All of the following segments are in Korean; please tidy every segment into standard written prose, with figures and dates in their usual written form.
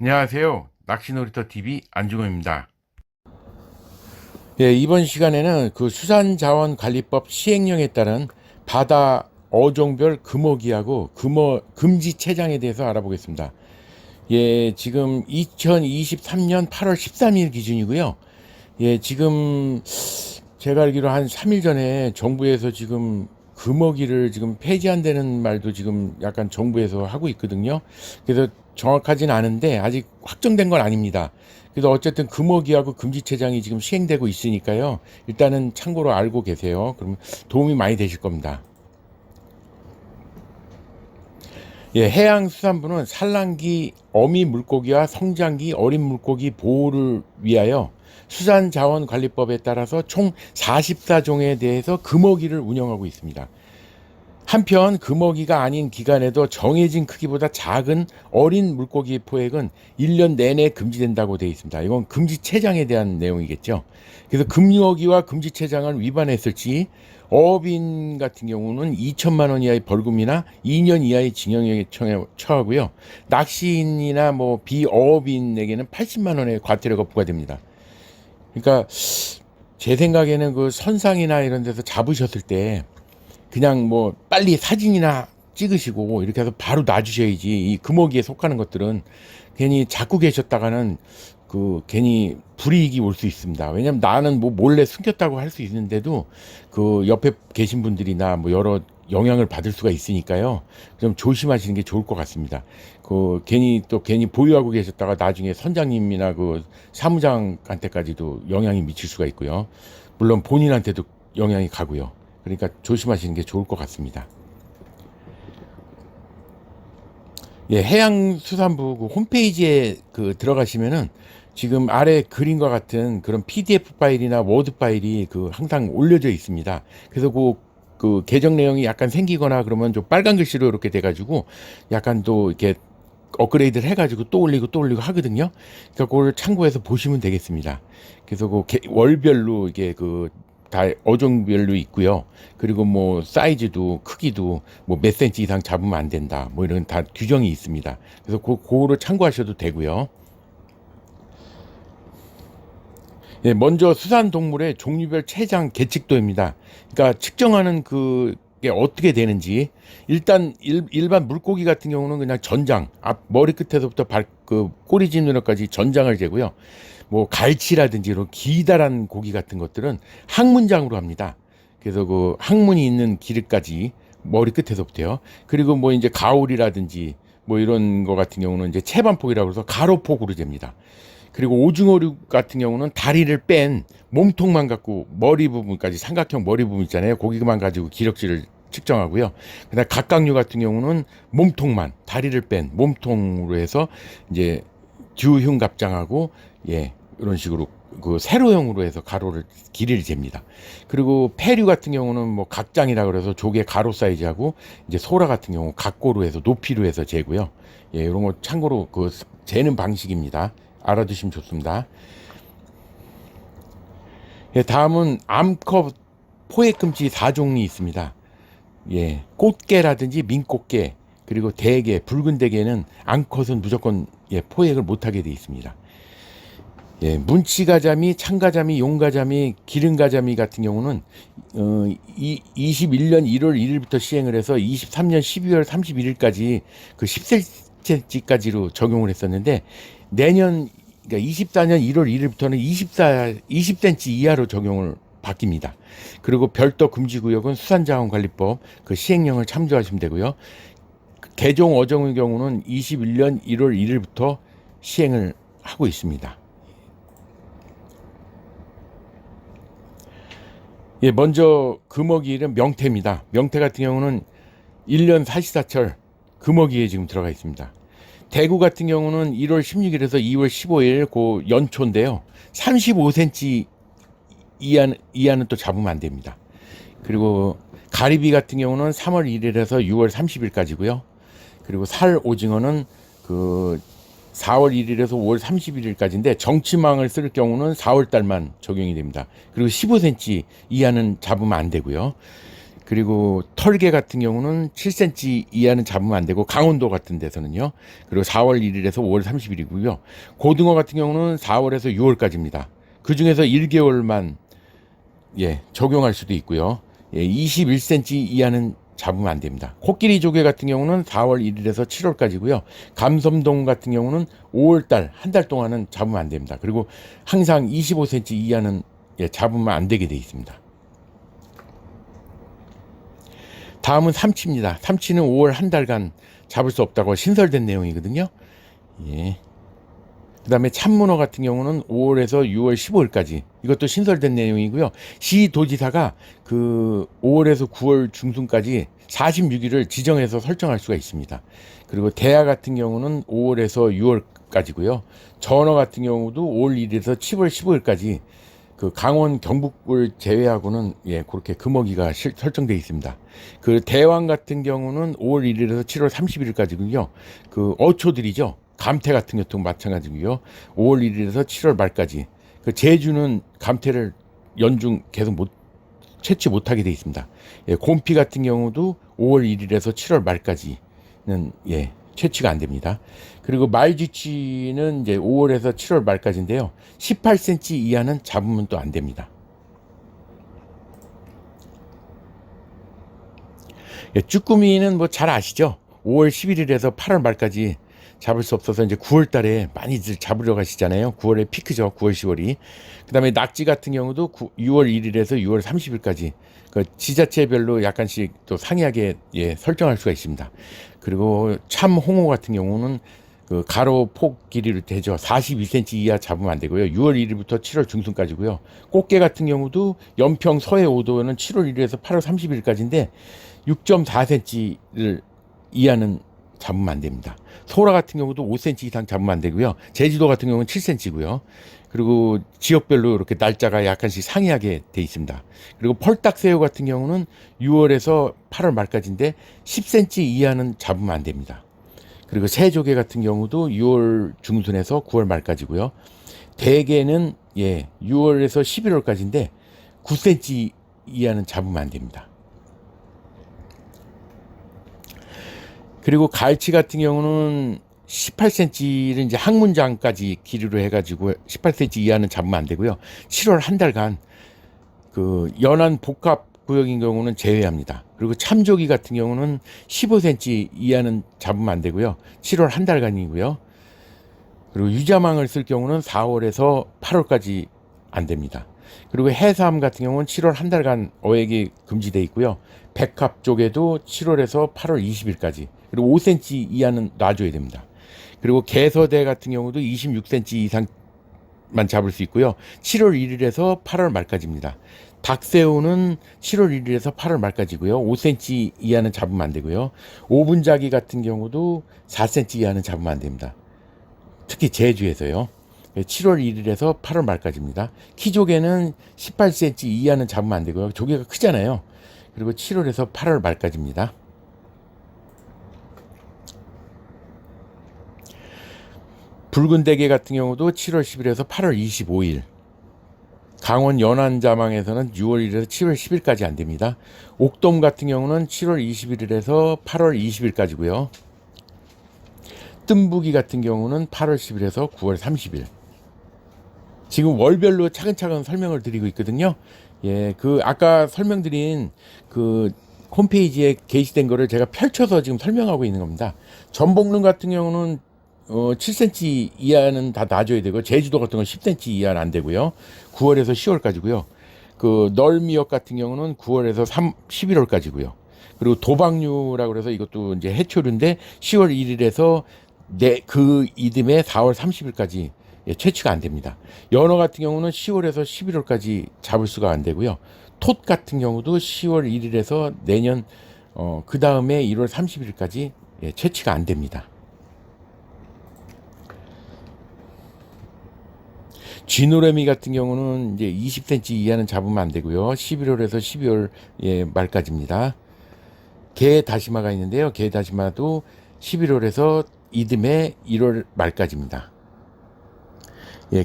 안녕하세요. 낚시놀이터TV 안중호입니다. 예, 이번 시간에는 그 수산자원관리법 시행령에 따른 바다 어종별 금어기하고 금지 체장에 대해서 알아보겠습니다. 예, 지금 2023년 8월 13일 기준이고요. 예, 지금 제가 알기로 한 3일 전에 정부에서 지금 금어기를 지금 폐지한다는 말도 지금 약간 정부에서 하고 있거든요. 그래서 정확하진 않은데 아직 확정된 건 아닙니다. 그래서 어쨌든 금어기하고 금지체장이 지금 시행되고 있으니까요. 일단은 참고로 알고 계세요. 그럼 도움이 많이 되실 겁니다. 예, 해양수산부는 산란기 어미 물고기와 성장기 어린 물고기 보호를 위하여 수산자원관리법에 따라서 총 44종에 대해서 금어기를 운영하고 있습니다. 한편 금어기가 아닌 기간에도 정해진 크기보다 작은 어린 물고기 포획은 1년 내내 금지된다고 되어 있습니다. 이건 금지체장에 대한 내용이겠죠. 그래서 금어기와 금지체장을 위반했을지 어업인 같은 경우는 2천만 원 이하의 벌금이나 2년 이하의 징역에 처하고요. 낚시인이나 뭐 비어업인에게는 80만 원의 과태료가 부과됩니다. 그러니까 제 생각에는 그 선상이나 이런 데서 잡으셨을 때 그냥 뭐 빨리 사진이나 찍으시고 이렇게 해서 바로 놔주셔야지. 이 금어기에 속하는 것들은 괜히 잡고 계셨다가는 그 괜히 불이익이 올 수 있습니다. 왜냐면 나는 뭐 몰래 숨겼다고 할 수 있는데도 그 옆에 계신 분들이나 뭐 여러 영향을 받을 수가 있으니까요. 좀 조심하시는 게 좋을 것 같습니다. 그 괜히 보유하고 계셨다가 나중에 선장님이나 그 사무장한테까지도 영향이 미칠 수가 있고요. 물론 본인한테도 영향이 가고요. 그러니까 조심하시는 게 좋을 것 같습니다. 예, 해양수산부 그 홈페이지에 그 들어가시면은 지금 아래 그림과 같은 그런 PDF 파일이나 워드 파일이 그 항상 올려져 있습니다. 그래서 그 계정 내용이 약간 생기거나 그러면 좀 빨간 글씨로 이렇게 돼가지고 약간 또 이렇게 업그레이드를 해가지고 또 올리고 하거든요. 그러니까 그걸 참고해서 보시면 되겠습니다. 그래서 그 월별로 이게 그 다 어종별로 있고요. 그리고 뭐 사이즈도 크기도 뭐 몇 센치 이상 잡으면 안 된다. 뭐 이런 다 규정이 있습니다. 그래서 그거를 참고하셔도 되고요. 예, 먼저 수산동물의 종류별 체장 계측도입니다. 그러니까 측정하는 그게 어떻게 되는지 일단 일반 물고기 같은 경우는 그냥 전장 앞 머리 끝에서부터 그 꼬리 지느러까지 전장을 재고요. 뭐 갈치라든지 이런 기다란 고기 같은 것들은 항문장으로 합니다. 그래서 그 항문이 있는 길까지 머리 끝에서부터요. 그리고 뭐 이제 가오리라든지 뭐 이런 거 같은 경우는 이제 채반폭이라고 해서 가로폭으로 잽니다. 그리고 오징어류 같은 경우는 다리를 뺀 몸통만 갖고 머리 부분까지 삼각형 머리 부분 있잖아요. 고기만 가지고 기력질을 측정하고요. 그다음 갑각류 같은 경우는 몸통만 다리를 뺀 몸통으로 해서 이제 듀흉갑장하고 예 이런 식으로 그 세로형으로 해서 가로를 길이를 잽니다. 그리고 폐류 같은 경우는 뭐 각장이라 그래서 조개 가로 사이즈하고 이제 소라 같은 경우 각고로 해서 높이로 해서 재고요. 예, 이런 거 참고로 그 재는 방식입니다. 알아두시면 좋습니다. 예, 다음은 암컷 포획금지 4종이 있습니다. 예, 꽃게라든지 민꽃게 그리고 대게, 붉은 대게는 암컷은 무조건 예, 포획을 못하게 되어 있습니다. 예, 문치가자미, 참가자미, 용가자미, 기름가자미 같은 경우는 21년 1월 1일부터 시행을 해서 23년 12월 31일까지 그 10cm까지로 적용을 했었는데 내년 그러니까 24년 1월 1일부터는 20cm 이하로 적용을 바뀝니다. 그리고 별도 금지구역은 수산자원관리법 그 시행령을 참조하시면 되고요. 개종 어종의 경우는 21년 1월 1일부터 시행을 하고 있습니다. 예, 먼저 금어기는 명태입니다. 명태 같은 경우는 1년 사시사철 금어기에 지금 들어가 있습니다. 대구 같은 경우는 1월 16일에서 2월 15일 그 연초인데요. 35cm 이하는 또 잡으면 안 됩니다. 그리고 가리비 같은 경우는 3월 1일에서 6월 30일까지고요. 그리고 살 오징어는 그 4월 1일에서 5월 31일까지인데 정치망을 쓸 경우는 4월 달만 적용이 됩니다. 그리고 15cm 이하는 잡으면 안 되고요. 그리고 털개 같은 경우는 7cm 이하는 잡으면 안 되고, 강원도 같은 데서는요. 그리고 4월 1일에서 5월 30일이고요. 고등어 같은 경우는 4월에서 6월까지입니다. 그 중에서 1개월만 적용할 수도 있고요. 21cm 이하는 잡으면 안 됩니다. 코끼리 조개 같은 경우는 4월 1일에서 7월까지고요. 감섬동 같은 경우는 5월달 한 달 동안은 잡으면 안 됩니다. 그리고 항상 25cm 이하는 잡으면 안 되게 돼 있습니다. 다음은 삼치입니다. 삼치는 5월 한 달간 잡을 수 없다고 신설된 내용이거든요. 그 다음에 참문어 같은 경우는 5월에서 6월 15일까지, 이것도 신설된 내용이고요. 시도지사가 그 5월에서 9월 중순까지 46일을 지정해서 설정할 수가 있습니다. 그리고 대하 같은 경우는 5월에서 6월까지고요. 전어 같은 경우도 5월 1일에서 7월 15일까지, 그 강원 경북을 제외하고는 그렇게 금어기가 설정되어 있습니다. 그 대왕 같은 경우는 5월 1일에서 7월 30일까지군요. 그 어초들이죠. 감태 같은 경우도 마찬가지고요. 5월 1일에서 7월 말까지. 그 제주는 감태를 연중 계속 채취 못하게 되어 있습니다. 곰피 같은 경우도 5월 1일에서 7월 말까지는 채취가 안 됩니다. 그리고 말쥐치는 이제 5월에서 7월 말까지인데요. 18cm 이하는 잡으면 또 안 됩니다. 쭈꾸미는 뭐 잘 아시죠? 5월 11일에서 8월 말까지 잡을 수 없어서 이제 9월 달에 많이들 잡으러 가시잖아요. 9월에 피크죠. 9월, 10월이. 그 다음에 낙지 같은 경우도 6월 1일에서 6월 30일까지 그 지자체별로 약간씩 또 상이하게 설정할 수가 있습니다. 그리고 참 홍어 같은 경우는 그 가로 폭 길이로 되죠. 42cm 이하 잡으면 안 되고요. 6월 1일부터 7월 중순까지고요. 꽃게 같은 경우도 연평 서해 5도는 7월 1일에서 8월 30일까지인데 6.4cm를 이하는 잡으면 안 됩니다. 소라 같은 경우도 5cm 이상 잡으면 안 되고요. 제주도 같은 경우는 7cm고요. 그리고 지역별로 이렇게 날짜가 약간씩 상이하게 돼 있습니다. 그리고 펄딱새우 같은 경우는 6월에서 8월 말까지인데 10cm 이하는 잡으면 안 됩니다. 그리고 새조개 같은 경우도 6월 중순에서 9월 말까지고요. 대게는 6월에서 11월까지인데 9cm 이하는 잡으면 안 됩니다. 그리고 갈치 같은 경우는 18cm를 이제 항문장까지 길이로 해가지고 18cm 이하는 잡으면 안 되고요. 7월 한 달간 그 연안 복합 구역인 경우는 제외합니다. 그리고 참조기 같은 경우는 15cm 이하는 잡으면 안 되고요. 7월 한 달간이고요. 그리고 유자망을 쓸 경우는 4월에서 8월까지 안 됩니다. 그리고 해삼 같은 경우는 7월 한 달간 어획이 금지되어 있고요. 백합 쪽에도 7월에서 8월 20일까지, 그리고 5cm 이하는 놔줘야 됩니다. 그리고 개서대 같은 경우도 26cm 이상만 잡을 수 있고요. 7월 1일에서 8월 말까지입니다. 닭새우는 7월 1일에서 8월 말까지고요. 5cm 이하는 잡으면 안 되고요. 오분자기 같은 경우도 4cm 이하는 잡으면 안 됩니다. 특히 제주에서요. 7월 1일에서 8월 말까지입니다. 키조개는 18cm 이하는 잡으면 안 되고요. 조개가 크잖아요. 그리고 7월에서 8월 말까지입니다. 붉은 대게 같은 경우도 7월 10일에서 8월 25일. 강원 연안자망에서는 6월 1일에서 7월 10일까지 안 됩니다. 옥돔 같은 경우는 7월 21일에서 8월 20일까지고요. 뜸부기 같은 경우는 8월 10일에서 9월 30일. 지금 월별로 차근차근 설명을 드리고 있거든요. 그 아까 설명드린 그 홈페이지에 게시된 거를 제가 펼쳐서 지금 설명하고 있는 겁니다. 전복능 같은 경우는 7cm 이하는 다 놔줘야 되고, 제주도 같은 건 10cm 이하는 안 되고요. 9월에서 10월까지고요. 그 널미역 같은 경우는 9월에서 11월까지고요. 그리고 도박류라고 해서 이것도 이제 해초류인데 10월 1일에서 그 이듬해 4월 30일까지 채취가 안 됩니다. 연어 같은 경우는 10월에서 11월까지 잡을 수가 안 되고요. 톳 같은 경우도 10월 1일에서 내년 그 다음에 1월 30일까지 채취가 안 됩니다. 쥐노래미 같은 경우는 이제 20cm 이하는 잡으면 안 되고요. 11월에서 12월 말까지입니다. 게 다시마가 있는데요. 게 다시마도 11월에서 이듬해 1월 말까지입니다.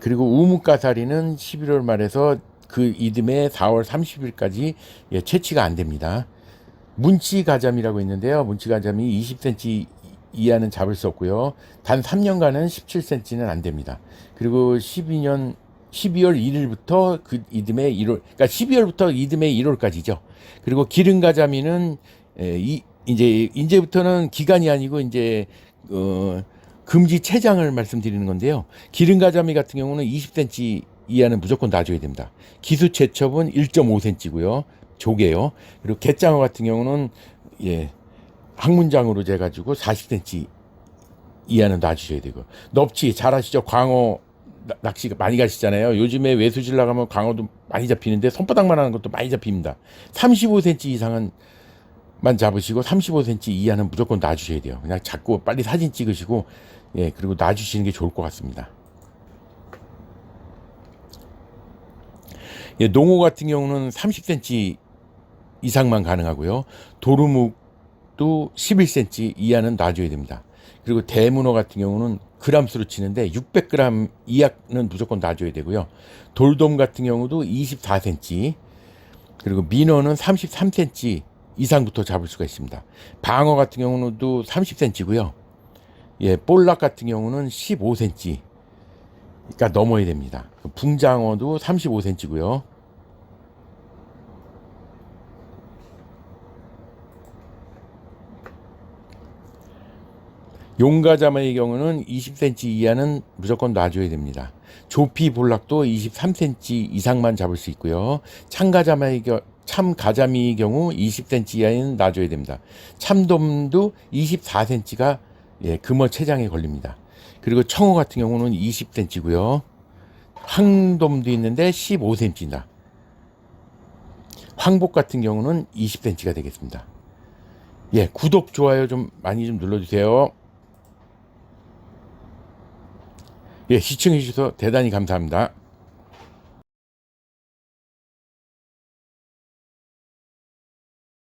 그리고 우뭇가사리는 11월 말에서 그 이듬해 4월 30일까지 채취가 안 됩니다. 문치가자미라고 있는데요. 문치가자미 20cm 이하는 잡을 수 없고요. 단 3년간은 17cm는 안 됩니다. 그리고 12월 1일부터 그 이듬해 1월, 그러니까 12월부터 이듬해 1월까지죠. 그리고 기름가자미는 이제부터는 기간이 아니고 이제 금지 체장을 말씀드리는 건데요. 기름가자미 같은 경우는 20cm 이하는 무조건 놔줘야 됩니다. 기수 채첩은 1.5cm고요. 조개요. 그리고 갯장어 같은 경우는 항문장으로 재가지고 40cm 이하는 놔주셔야 되고, 넙치 잘 아시죠? 광어 낚시 많이 가시잖아요. 요즘에 외수질 나가면 광어도 많이 잡히는데 손바닥만 하는 것도 많이 잡힙니다. 35cm 이상은 만 잡으시고 35cm 이하는 무조건 놔주셔야 돼요. 그냥 잡고 빨리 사진 찍으시고 그리고 놔주시는 게 좋을 것 같습니다. 농어 같은 경우는 30cm 이상만 가능하고요. 도루묵도 11cm 이하는 놔줘야 됩니다. 그리고 대문어 같은 경우는 그람수로 치는데 600g 이하는 무조건 놔줘야 되고요. 돌돔 같은 경우도 24cm, 그리고 민어는 33cm 이상부터 잡을 수가 있습니다. 방어 같은 경우도 30cm고요. 볼락 같은 경우는 15cm, 그러니까 넘어야 됩니다. 붕장어도 35cm고요. 용가자마의 경우는 20cm 이하는 무조건 놔줘야 됩니다. 조피 볼락도 23cm 이상만 잡을 수 있고요. 참가자미의 경우 20cm 이하는 놔줘야 됩니다. 참돔도 24cm가 금어 체장에 걸립니다. 그리고 청어 같은 경우는 20cm고요. 황돔도 있는데 15cm입니다. 황복 같은 경우는 20cm가 되겠습니다. 구독, 좋아요 좀 많이 좀 눌러주세요. 시청해 주셔서 대단히 감사합니다.